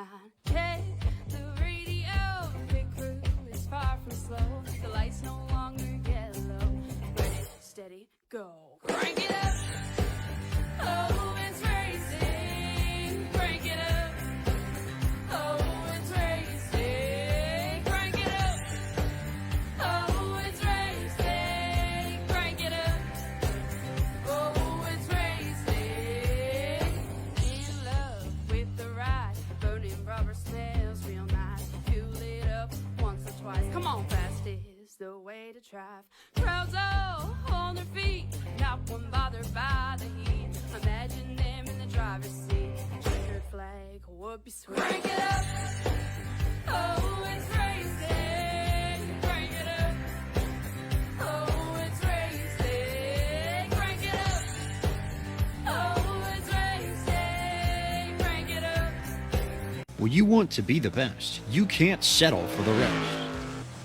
9. Check the radio, pit crew is far from slow. The lights no longer yellow. Ready, steady, go. Crank it up. Oh, it's racing. Crank it up. Oh, it's racing. Crank it up. Oh, it's racing. Crank it up. Oh, it's racing. In love with the ride. Burning rubber smells real nice. Fuel it up once or twice. Come on, fast is the way to drive. Crowds all on their feet, not one bothered by the heat. Imagine them in the driver's seat. Checkered flag would be sweet. Crank it up. Oh, it's racing. Crank it up. Oh, it's racing. Crank it up. Oh, it's racing. Crank it up. When you want to be the best, you can't settle for the rest.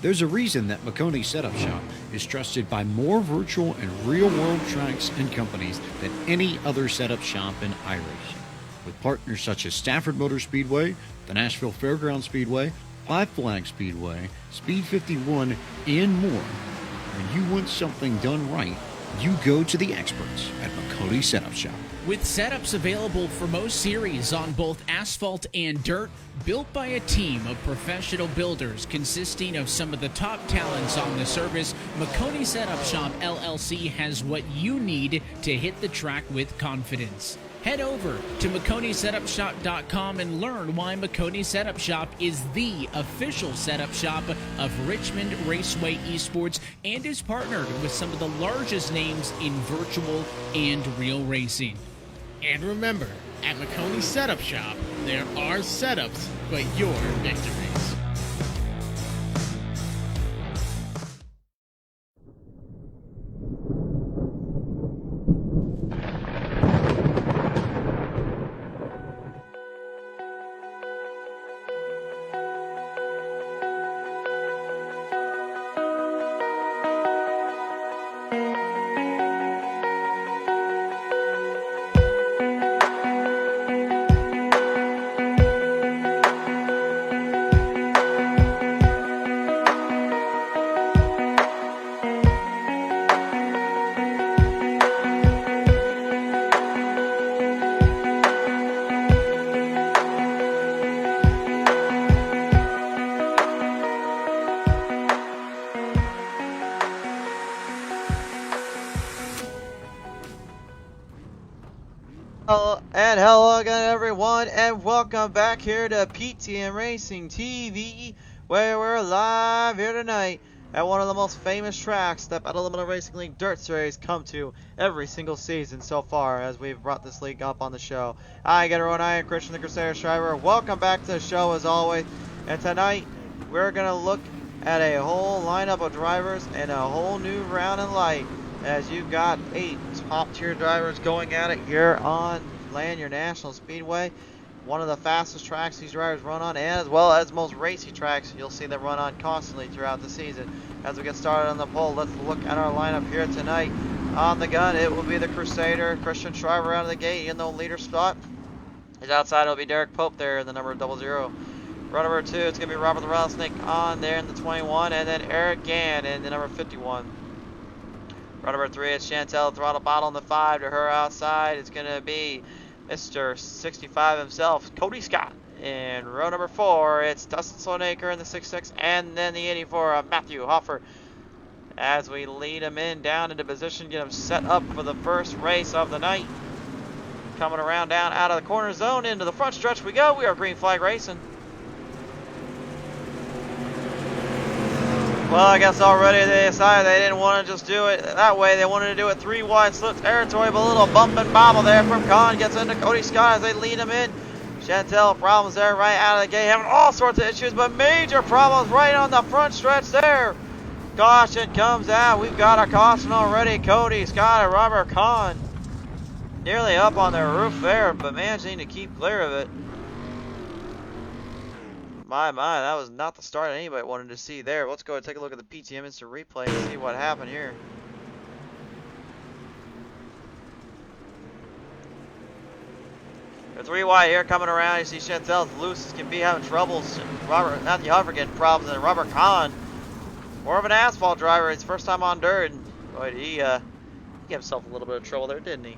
There's a reason that Maconi Setup Shop is trusted by more virtual and real-world tracks and companies than any other setup shop in iRacing. With partners such as Stafford Motor Speedway, the Nashville Fairgrounds Speedway, Five Flag Speedway, Speed 51, and more. When you want something done right, you go to the experts at Maconi Setup Shop. With setups available for most series on both asphalt and dirt, built by a team of professional builders consisting of some of the top talents on the service, Maconi Setup Shop LLC has what you need to hit the track with confidence. Head over to MaconiSetupShop.com and learn why Maconi Setup Shop is the official setup shop of Richmond Raceway Esports and is partnered with some of the largest names in virtual and real racing. And remember, at Maconi Setup Shop, there are setups, but your victories. Hello again, everyone, and welcome back here to PTM Racing TV, where we're live here tonight at one of the most famous tracks that Battle Limited Racing League Dirt Series come to every single season so far, as we've brought this league up on the show. Hi again, everyone. I am Christian the Crusader Shriver. Welcome back to the show as always, and tonight we're going to look at a whole lineup of drivers and a whole new round in light, as you've got 8 top tier drivers going at it here on Lanier National Speedway, one of the fastest tracks these drivers run on, and as well as most racy tracks you'll see them run on constantly throughout the season. As we get started on the poll, let's look at our lineup here tonight. On the gun, it will be the Crusader, Christian Shriver out of the gate in the leader spot. His outside will be Derek Pope there, the number 00. Row number 2, it's going to be Robert the Rattlesnake on there in the 21, and then Eric Gann in the number 51. Row number 3, it's Chantel Throttle Bottle on the 5. To her outside, it's going to be Mr. 65 himself, Cody Scott. In row number 4, it's Dustin Sloanaker in the 66, and then the 84 of Matthew Hoffer. As we lead him in down into position, get him set up for the first race of the night. Coming around down out of the corner zone into the front stretch we go. We are green flag racing. Well, I guess already they decided they didn't want to just do it that way. They wanted to do it 3 wide slip territory, but a little bump and bobble there from Con gets into Cody Scott as they lead him in. Chantel, problems there right out of the gate, having all sorts of issues, but major problems right on the front stretch there. Caution comes out. We've got a caution already. Cody Scott and Robert Con nearly up on their roof there, but managing to keep clear of it. My, that was not the start anybody wanted to see there. Let's go and take a look at the PTM Instant Replay and see what happened here. They're 3 wide here coming around. You see Chantel's loose as can be, having troubles. Matthew Huffer getting problems, and Robert Kahn, more of an asphalt driver. His first time on dirt, and boy, he gave himself a little bit of trouble there, didn't he?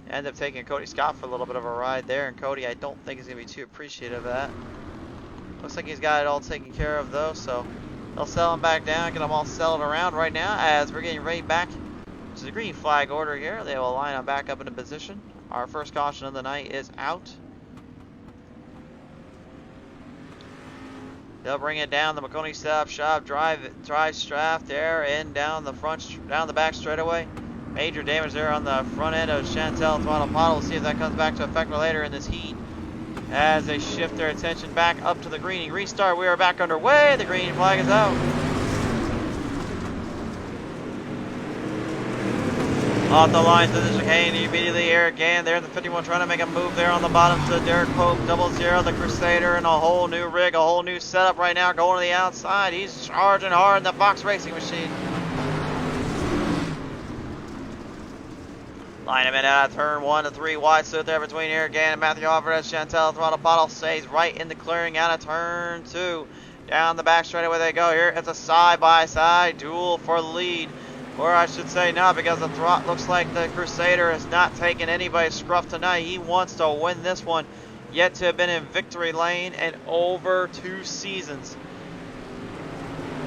Ended up taking Cody Scott for a little bit of a ride there, and Cody, I don't think is going to be too appreciative of that. Looks like he's got it all taken care of though, so they'll settle him back down, get them all settled around right now as we're getting ready back to the green flag order here. They will line them back up into position. Our first caution of the night is out. They'll bring it down the Maconi setup shop, drive shaft there, and down the back straightaway. Major damage there on the front end of Chantel Throttle Pottle. We'll see if that comes back to effect later in this heat as they shift their attention back up to the green. Restart, we are back underway. The green flag is out. Off the line to the chicane, immediately here again. There in the 51 trying to make a move there on the bottom to Derek Pope, 00, the Crusader, and a whole new rig, a whole new setup right now going to the outside. He's charging hard in the Fox Racing machine. Line him in out of turn 1 to 3 wide, stood there between here again and Matthew Huffer as Chantel Throttle Pottle stays right in the clearing out of turn 2. Down the back straightaway they go here. It's a side-by-side duel for the lead. Or I should say not, because the throttle looks like the Crusader has not taken anybody's scruff tonight. He wants to win this one. Yet to have been in victory lane in over 2 seasons.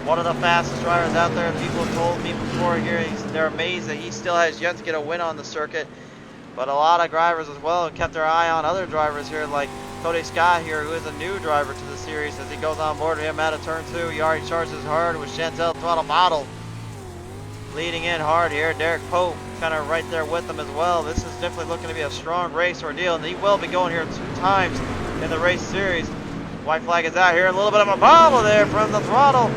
One of the fastest drivers out there. People have told me before here, they're amazed that he still has yet to get a win on the circuit. But a lot of drivers as well have kept their eye on other drivers here, like Cody Scott here, who is a new driver to the series. As he goes on board him out of turn 2, he already charges hard with Chantel Throttle Pottle leading in hard here. Derek Pope kind of right there with them as well. This is definitely looking to be a strong race ordeal, and he will be going here 2 times in the race series. White flag is out here. A little bit of a bobble there from the throttle.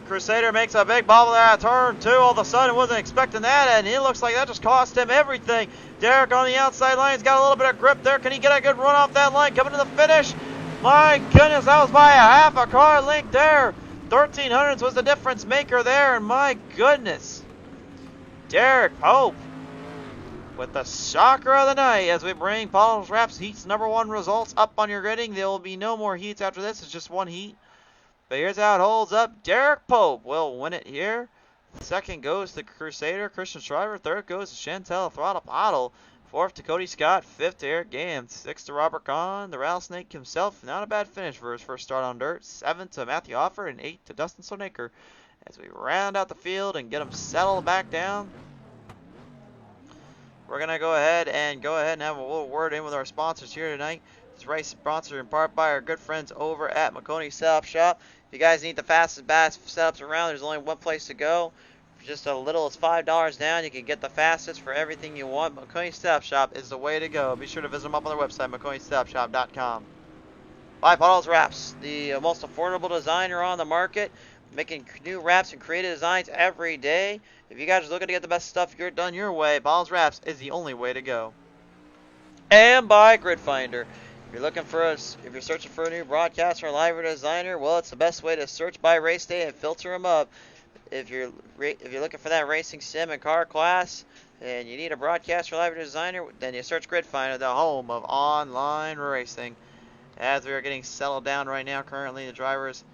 Crusader makes a big bobble there at turn 2. All of a sudden, wasn't expecting that, and it looks like that just cost him everything. Derek on the outside line, he's got a little bit of grip there. Can he get a good run off that line coming to the finish? My goodness, that was by a half a car length there. 1300ths was the difference maker there, and my goodness. Derek Pope with the shocker of the night as we bring Pottlez Wrapz Heats #1 results up on your grading. There will be no more heats after this. It's just 1 heat. But here's how it holds up. Derek Pope will win it here. Second goes to Crusader, Christian Shriver. Third goes to Chantel Throttle Pottle. Fourth to Cody Scott. Fifth to Eric Gam. Sixth to Robert Kahn, the rattlesnake himself. Not a bad finish for his first start on dirt. Seventh to Matthew Huffer, and 8th to Dustin Sonaker. As we round out the field and get them settled back down, we're going to go ahead and have a little word in with our sponsors here tonight. This race is sponsored in part by our good friends over at Maconi Setup Shop. If you guys need the fastest bass setups around, there's only one place to go. For just a little as $5 down, you can get the fastest for everything you want. Maconi Setup Shop is the way to go. Be sure to visit them up on their website, MaconiSetupShop.com. By Pottlez Wrapz, the most affordable designer on the market, making new wraps and creative designs every day. If you guys are looking to get the best stuff done your way, Pottlez Wrapz is the only way to go. And by Grid Finder. If you're searching for a new broadcaster or live designer, well, it's the best way to search by race day and filter them up. If you're looking for that racing sim and car class, and you need a broadcaster or live designer, then you search Grid Finder, the home of online racing. As we are getting settled down right now, currently the drivers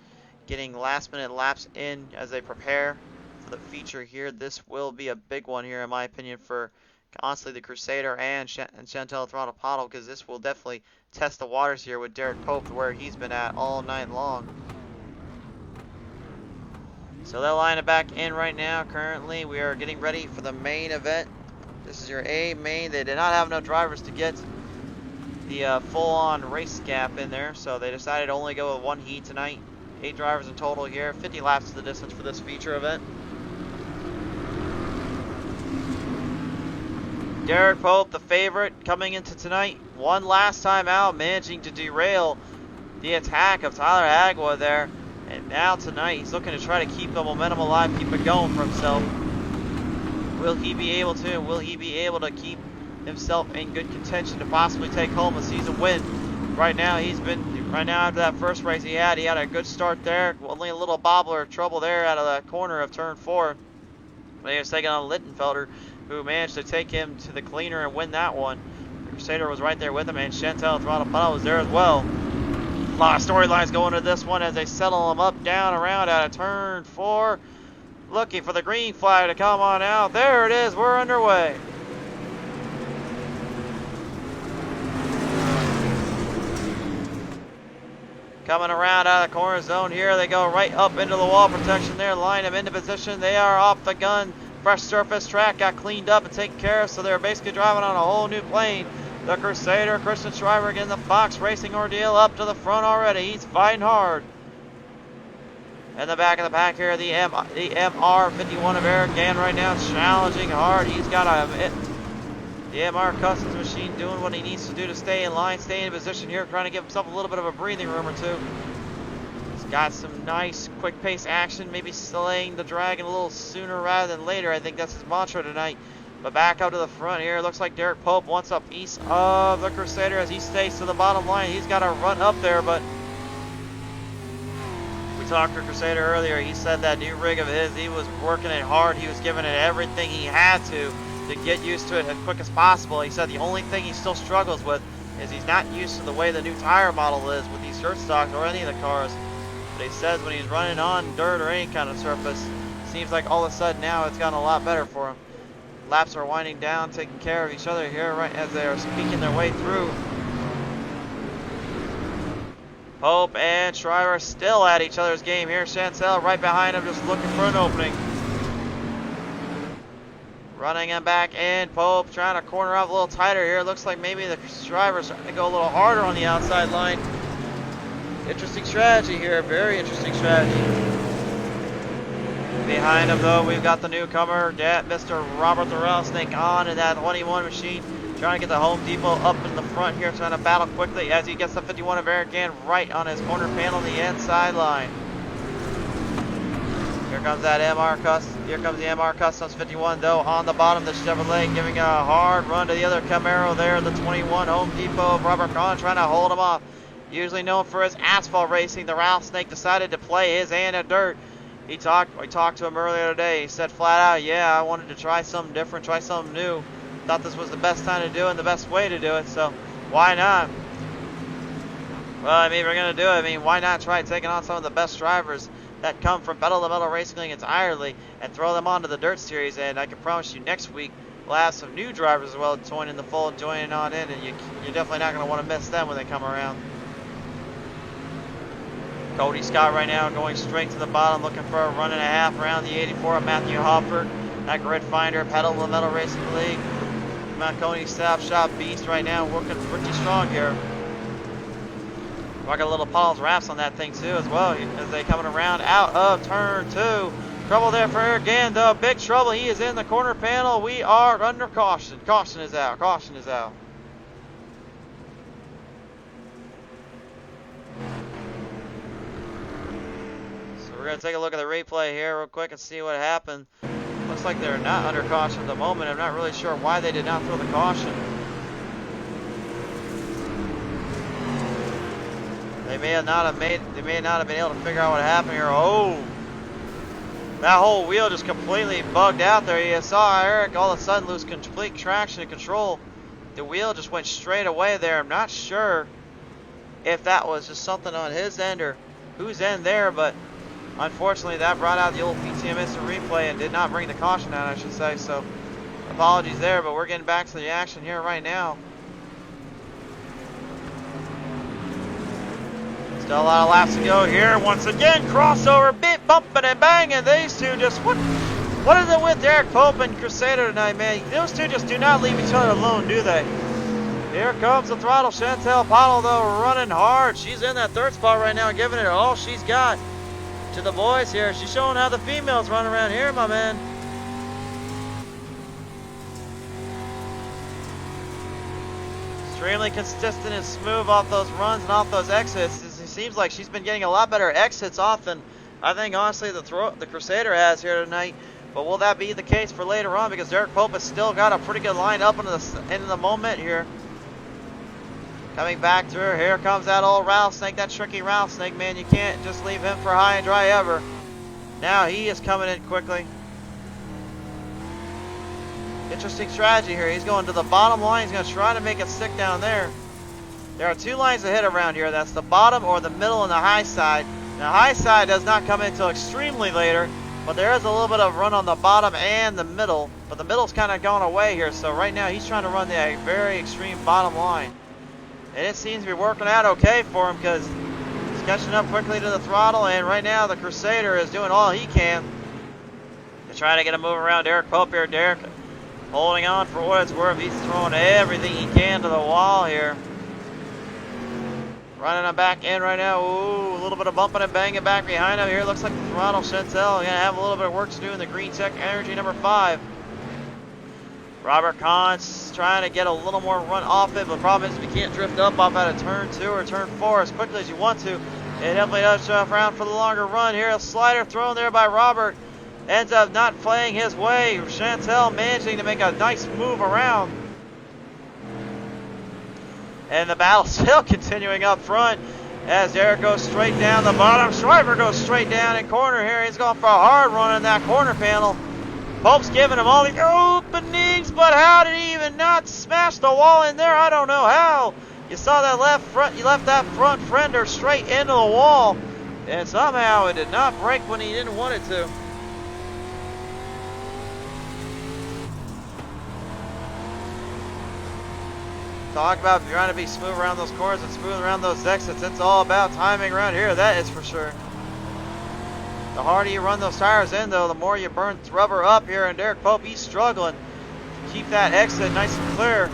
getting last-minute laps in as they prepare for the feature here. This will be a big one here, in my opinion, for honestly the Crusader and Chantel Throttle Pottle, because this will definitely test the waters here with Derek Pope, where he's been at all night long. So they'll line it back in right now. Currently, we are getting ready for the main event. This is your A main. They did not have enough drivers to get the full-on race gap in there, so they decided to only go with 1 heat tonight. 8 drivers in total here. 50 laps to the distance for this feature event. Derek Pope, the favorite, coming into tonight. One last time out, managing to derail the attack of Tyler Agua there. And now tonight, he's looking to try to keep the momentum alive, keep it going for himself. Will he be able to? Will he be able to keep himself in good contention to possibly take home a season win? Right now, after that first race he had a good start there. Only a little bobbler of trouble there out of the corner of turn 4. But he was taking on Littenfelder, who managed to take him to the cleaner and win that one. Crusader was right there with him, and Chantel Throttle Puddle was there as well. A lot of storylines going into this one as they settle them up, down, around out of turn 4. Looking for the green flag to come on out. There it is. We're underway. Coming around out of the corner zone here. They go right up into the wall protection there. Line them into position. They are off the gun. Fresh surface track got cleaned up and taken care of, so they're basically driving on a whole new plane. The Crusader, Christian Schreiber getting the Fox Racing ordeal up to the front already. He's fighting hard. In the back of the pack here, the MR51 of Eric Gann right now challenging hard. He's got the MR Customs machine doing what he needs to do to stay in line, stay in position here, trying to give himself a little bit of a breathing room or two. He's got some nice quick pace action, maybe slaying the dragon a little sooner rather than later. I think that's his mantra tonight. But back up to the front here, looks like Derek Pope wants a piece of the Crusader as he stays to the bottom line. He's got to run up there, but we talked to Crusader earlier. He said that new rig of his, he was working it hard. He was giving it everything he had to get used to it as quick as possible. He said the only thing he still struggles with is he's not used to the way the new tire model is with these dirt stocks or any of the cars. But he says when he's running on dirt or any kind of surface, seems like all of a sudden now it's gotten a lot better for him. Laps are winding down, taking care of each other here right as they are speaking their way through. Pope and Schreiber still at each other's game here. Chantel right behind him, just looking for an opening. Running him back in. Pope trying to corner up a little tighter here. Looks like maybe the Schreiber's trying to go a little harder on the outside line. Interesting strategy here. Very interesting strategy. Behind him, though, we've got the newcomer, Mr. Robert the Rattlesnake, on in that 21 machine, trying to get the Home Depot up in the front here, trying to battle quickly as he gets the 51 of Eric Gann right on his corner panel, the inside line. Here comes that MR Customs. Here comes the MR Customs 51, though, on the bottom. The Chevrolet giving a hard run to the other Camaro there. The 21 Home Depot of Robert Kahn trying to hold him off. Usually known for his asphalt racing, the Rattlesnake decided to play his hand at dirt. We talked to him earlier today. He said flat out, yeah, I wanted to try something different, try something new. Thought this was the best time to do it and the best way to do it, so why not? Well, I mean, we're going to do it. I mean, why not try taking on some of the best drivers that come from Pedal to Metal Racing entirely and throw them onto the Dirt Series? And I can promise you next week we'll have some new drivers as well joining the fold, joining on in, and you're definitely not going to want to miss them when they come around. Cody Scott right now going straight to the bottom, looking for a run and a half around the 84 of Matthew Hopper. That grid finder, Pedal to Metal Racing League. Maconi Stop Shop Beast right now working pretty strong here. I got a little Pottlez Wrapz on that thing too as well as they coming around out of turn 2. Trouble there for Eric Gann though. Big trouble. He is in the corner panel. We are under caution. Caution is out. Caution is out. We're going to take a look at the replay here real quick and see what happened. Looks like they're not under caution at the moment. I'm not really sure why they did not throw the caution. They may not have been able to figure out what happened here. Oh! That whole wheel just completely bugged out there. You saw Eric all of a sudden lose complete traction and control. The wheel just went straight away there. I'm not sure if that was just something on his end or whose end there, but unfortunately, that brought out the old PTM Instant Replay and did not bring the caution out, I should say. So, apologies there, but we're getting back to the action here right now. Still a lot of laps to go here. Once again, crossover, bit bumping and banging. These two just, what is it with Derek Pope and Crusader tonight, man? Those two just do not leave each other alone, do they? Here comes the throttle. Chantel Pottle, though, running hard. She's in that third spot right now, giving it all she's got to the boys here. She's showing how the females run around here, my man. Extremely consistent and smooth off those runs and off those exits. It seems like she's been getting a lot better exits off than I think honestly the Crusader has here tonight. But will that be the case for later on? Because Derek Pope has still got a pretty good line up into the moment here. Coming back through, here comes that old Rattlesnake, that tricky Rattlesnake, man. You can't just leave him for high and dry ever. Now he is coming in quickly. Interesting strategy here. He's going to the bottom line. He's going to try to make it stick down there. There are two lines to hit around here. That's the bottom or the middle and the high side. Now, high side does not come in until extremely later, but there is a little bit of run on the bottom and the middle. But the middle's kind of going away here. So right now he's trying to run the very extreme bottom line. And it seems to be working out okay for him because he's catching up quickly to the throttle. And right now the Crusader is doing all he can to try to get him moving around Derek Pope here. Derek holding on for what it's worth. He's throwing everything he can to the wall here. Running him back in right now. Ooh, a little bit of bumping and banging back behind him here. Looks like the throttle Chantel going to have a little bit of work to do in the Green Tech Energy number 5. Robert Kahn's trying to get a little more run off it, but the problem is we can't drift up off out of turn 2 or turn 4 as quickly as you want to. It definitely does shove around for the longer run here. A slider thrown there by Robert. Ends up not playing his way. Chantel managing to make a nice move around. And the battle still continuing up front as Derek goes straight down the bottom. Shriver goes straight down in corner here. He's going for a hard run in that corner panel. Pope's giving him all the openings, but how did he even not smash the wall in there? I don't know how. You saw that left front, you left that front fender straight into the wall, and somehow it did not break when he didn't want it to. Talk about trying to be smooth around those corners and smooth around those exits. It's all about timing around here, that is for sure. The harder you run those tires in, though, the more you burn rubber up here. And Derek Pope, he's struggling to keep that exit nice and clear.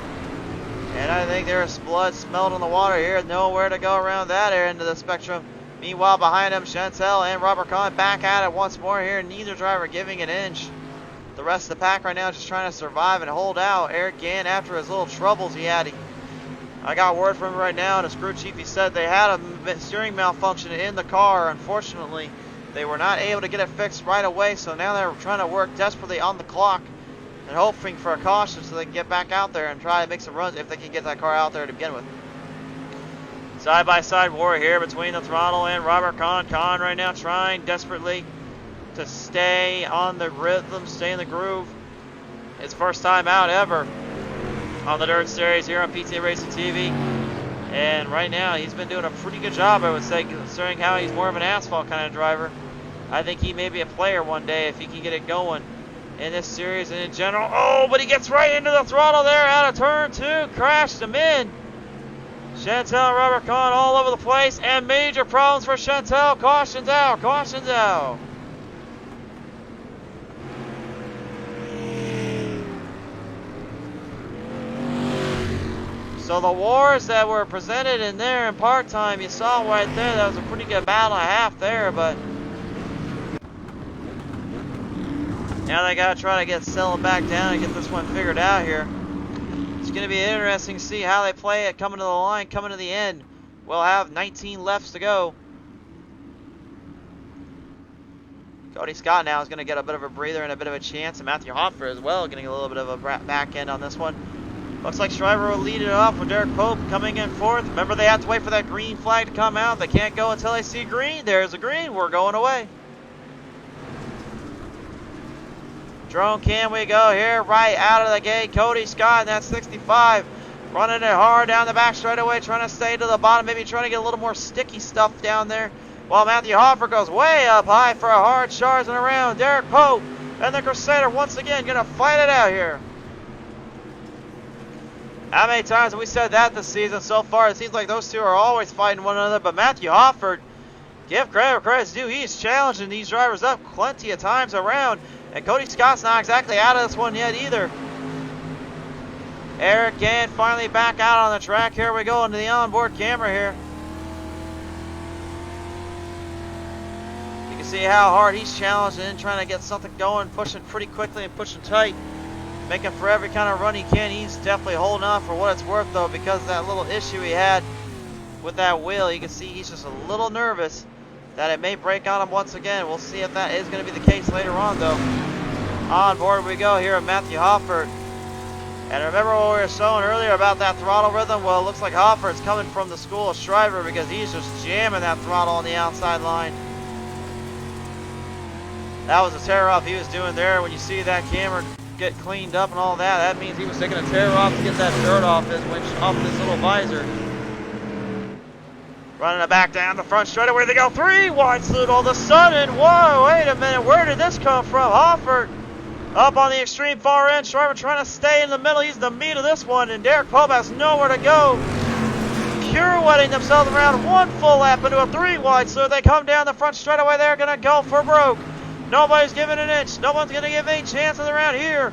And I think there's blood smelled in the water here. Nowhere to go around that end of the spectrum. Meanwhile, behind him, Chantel and Robert Kahn back at it once more here. Neither driver giving an inch. The rest of the pack right now is just trying to survive and hold out. Eric Gann, after his little troubles he had, I got word from him right now, and his crew chief, he said they had a steering malfunction in the car. Unfortunately, they were not able to get it fixed right away, so now they're trying to work desperately on the clock and hoping for a caution so they can get back out there and try to make some runs if they can get that car out there to begin with. Side-by-side war here between the throttle and Robert Kahn. Kahn right now trying desperately to stay on the rhythm, stay in the groove. His first time out ever on the Dirt Series here on PTM Racing TV. And right now, he's been doing a pretty good job, I would say, considering how he's more of an asphalt kind of driver. I think he may be a player one day if he can get it going in this series and in general. Oh, but he gets right into the throttle there out of turn 2. Crashed him in. Chantel and Robert Kahn all over the place, and major problems for Chantel. Cautions out, cautions out. So the wars that were presented in there in part-time, you saw right there, that was a pretty good battle and a half there, but now they got to try to get settled back down and get this one figured out here. It's going to be interesting to see how they play it coming to the line, coming to the end. We'll have 19 lefts to go. Cody Scott now is going to get a bit of a breather and a bit of a chance, and Matthew Hoffer as well, getting a little bit of a back end on this one. Looks like Shriver will lead it off with Derek Pope coming in fourth. Remember, they have to wait for that green flag to come out. They can't go until they see green. There's a green. We're going away. Drone cam we go here right out of the gate. Cody Scott, and that's 65. Running it hard down the back straightaway, trying to stay to the bottom, maybe trying to get a little more sticky stuff down there. While Matthew Hoffer goes way up high for a hard charge and around. Derek Pope and the Crusader once again going to fight it out here. How many times have we said that this season so far? It seems like those two are always fighting one another, but Matthew Hofford, give credit where credit's due. He's challenging these drivers up plenty of times around, and Cody Scott's not exactly out of this one yet either. Eric Gann finally back out on the track. Here we go into the onboard camera here. You can see how hard he's challenging and trying to get something going, pushing pretty quickly and pushing tight. Making for every kind of run he can. He's definitely holding on for what it's worth, though, because of that little issue he had with that wheel. You can see he's just a little nervous that it may break on him once again. We'll see if that is going to be the case later on, though. On board we go here with Matthew Hofford. And remember what we were showing earlier about that throttle rhythm? Well, it looks like Hofford's coming from the school of Shriver because he's just jamming that throttle on the outside line. That was a tear off he was doing there when you see that camera get cleaned up and all that. That means he was taking a tear off to get that dirt off his little visor. Running it back down the front straightaway. They go 3 wide salute all of a sudden. Whoa, wait a minute. Where did this come from? Hoffert up on the extreme far end. Shriver trying to stay in the middle. He's the meat of this one. And Derek Pope has nowhere to go. Pirouetting themselves around 1 full lap into a 3 wide salute. They come down the front straightaway. They're going to go for broke. Nobody's giving an inch. No one's going to give any chances around here.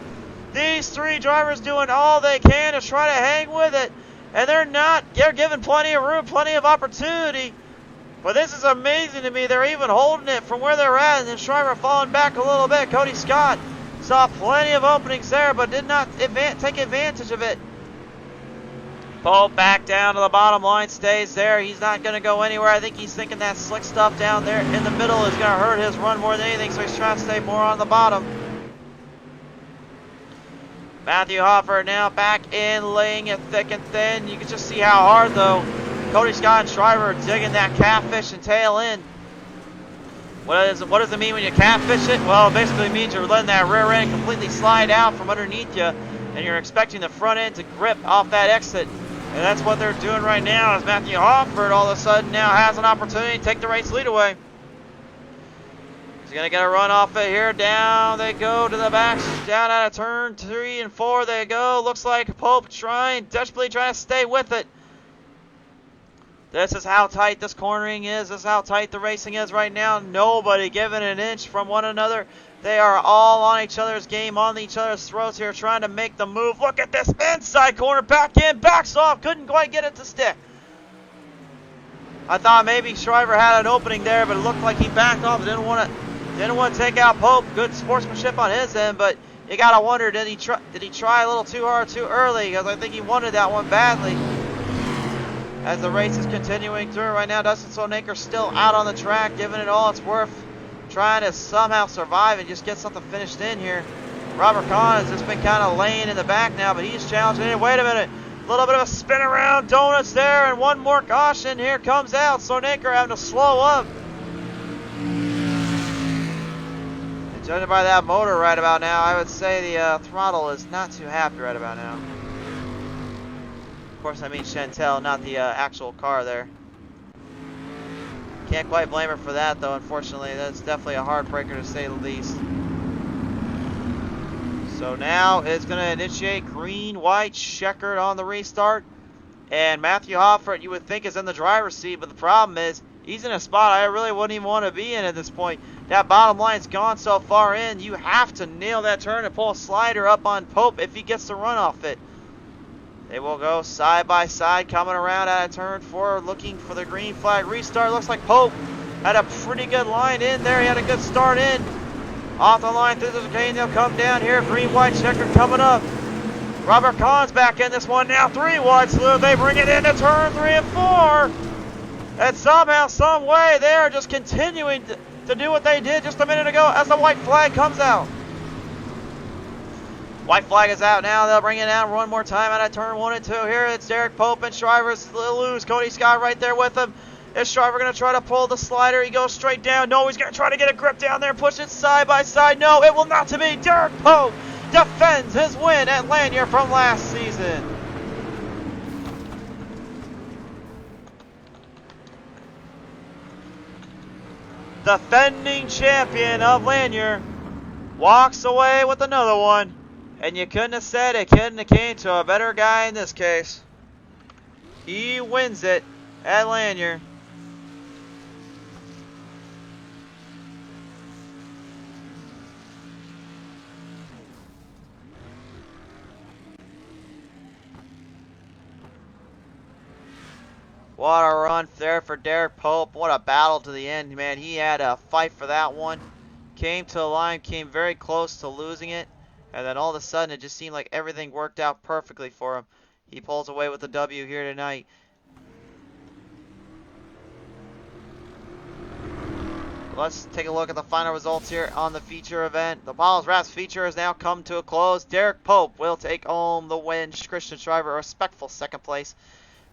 These 3 drivers doing all they can to try to hang with it. And they're given plenty of room, plenty of opportunity. But this is amazing to me. They're even holding it from where they're at. And then Shriver falling back a little bit. Cody Scott saw plenty of openings there, but did not take advantage of it. Pope back down to the bottom line, stays there. He's not going to go anywhere. I think he's thinking that slick stuff down there in the middle is going to hurt his run more than anything, so he's trying to stay more on the bottom. Matthew Hoffer now back in, laying it thick and thin. You can just see how hard, though, Cody Scott and Shriver are digging that catfish and tail in. What does it mean when you catfish it? Well, it basically means you're letting that rear end completely slide out from underneath you, and you're expecting the front end to grip off that exit. And that's what they're doing right now, as Matthew Hoffert all of a sudden now has an opportunity to take the race lead away. He's going to get a run off it here. Down they go to the back. Down out of turn 3 and 4 they go. Looks like Pope desperately trying to stay with it. This is how tight this cornering is. This is how tight the racing is right now. Nobody giving an inch from one another. They are all on each other's game, on each other's throats here, trying to make the move. Look at this inside corner, back in, backs off. Couldn't quite get it to stick. I thought maybe Shriver had an opening there, but it looked like he backed off. Didn't want to take out Pope. Good sportsmanship on his end, but you gotta wonder, did he try a little too hard, too early? Because I think he wanted that one badly. As the race is continuing through right now, Dustin Solnaker still out on the track, giving it all it's worth, trying to somehow survive and just get something finished in here. Robert Kahn has just been kind of laying in the back now, but he's challenging it. Wait a minute. A little bit of a spin around, donuts there, and one more caution here comes out. Solnaker having to slow up. And judging by that motor right about now, I would say the throttle is not too happy right about now. Of course, I mean Chantel, not the actual car there. Can't quite blame her for that, though, unfortunately. That's definitely a heartbreaker, to say the least. So now it's going to initiate green, white, checkered on the restart. And Matthew Hoffert, you would think, is in the driver's seat, but the problem is he's in a spot I really wouldn't even want to be in at this point. That bottom line's gone so far in, you have to nail that turn and pull a slider up on Pope if he gets the run off it. They will go side by side, coming around out of turn 4, looking for the green flag restart. Looks like Pope had a pretty good line in there. He had a good start in. Off the line through the chicane, they'll come down here. Green, white, checker coming up. Robert Kahn's back in this one now. 3 wide salute. They bring it into turn 3 and 4. And somehow, some way, they are just continuing to do what they did just a minute ago as the white flag comes out. White flag is out now. They'll bring it out one more time out of turn 1 and 2. Here it's Derek Pope and Shriver's loose. Cody Scott right there with him. Is Shriver going to try to pull the slider? He goes straight down. No, he's going to try to get a grip down there and push it side by side. No, it will not to be. Derek Pope defends his win at Lanier from last season. Defending champion of Lanier walks away with another one. And you couldn't have said it couldn't have came to a better guy in this case. He wins it at Lanier. What a run there for Derek Pope. What a battle to the end, man. He had a fight for that one. Came to the line, came very close to losing it. And then all of a sudden, it just seemed like everything worked out perfectly for him. He pulls away with the W here tonight. Let's take a look at the final results here on the feature event. The Pottlez Wrapz feature has now come to a close. Derek Pope will take home the win. Christian Shriver, a respectful second place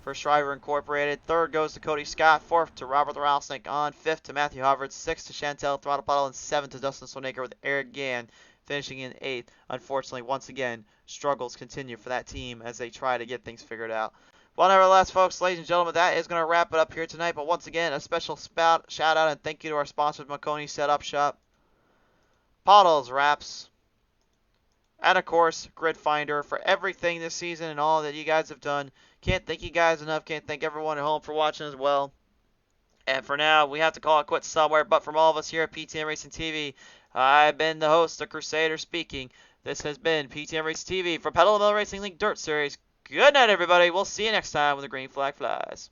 for Shriver Incorporated. Third goes to Cody Scott. Fourth to Robert Ralsnick on. Fifth to Matthew Hubbard. Sixth to Chantel Throttle Puddle. And seventh to Dustin Solnaker with Eric Gann finishing in 8th. Unfortunately, once again, struggles continue for that team as they try to get things figured out. Well, nevertheless, folks, ladies and gentlemen, that is going to wrap it up here tonight. But once again, a special shout out and thank you to our sponsors, Maconi Setup Shop, Pottlez Wrapz, and of course, Grid Finder for everything this season and all that you guys have done. Can't thank you guys enough. Can't thank everyone at home for watching as well. And for now, we have to call it quits somewhere. But from all of us here at PTM Racing TV, I've been the host, the Crusader speaking. This has been PTM Racing TV for Pottlez Racing League Dirt Series. Good night, everybody. We'll see you next time when the green flag flies.